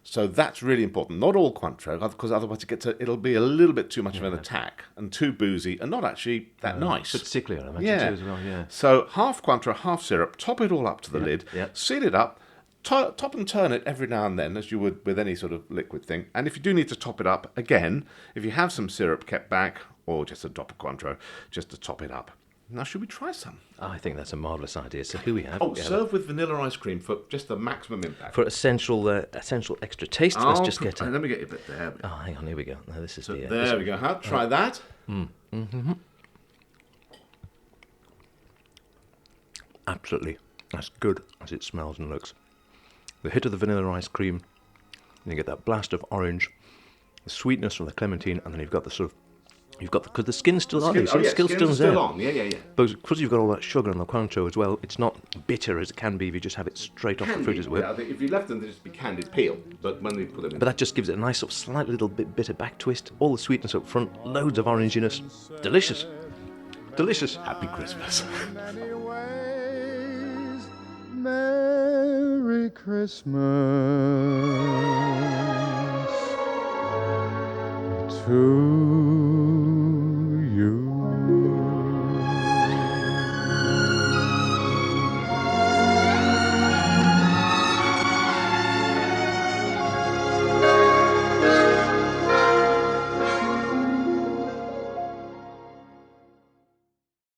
So that's really important. Not all Cointreau, because otherwise it'll be a little bit too much of an attack and too boozy and not actually that nice. But sickly, I imagine, too, as well, yeah. So half Cointreau, half syrup, top it all up to the lid, seal it up, top and turn it every now and then, as you would with any sort of liquid thing. And if you do need to top it up, again, if you have some syrup kept back, or just a drop of Cointreau, just to top it up. Now, should we try some? I think that's a marvellous idea. So who we have? Serve with vanilla ice cream for just the maximum impact. For essential extra taste, let's just get it. Let me get you a bit there. Oh, hang on, here we go. No, this is there we go. Try that. Absolutely. As good as it smells and looks. The hit of the vanilla ice cream, and you get that blast of orange, the sweetness from the clementine, and then you've got the because the skin's still on. Skin's still on. Yeah. But because you've got all that sugar and the Cointreau as well, it's not bitter as it can be if you just have it straight off the fruit as well. Yeah, I think if you left them, they'd just be candied peel. But when they put them in, but that just gives it a nice sort of slight little bit bitter back twist. All the sweetness up front, loads of oranginess, delicious. Happy Christmas. Merry Christmas to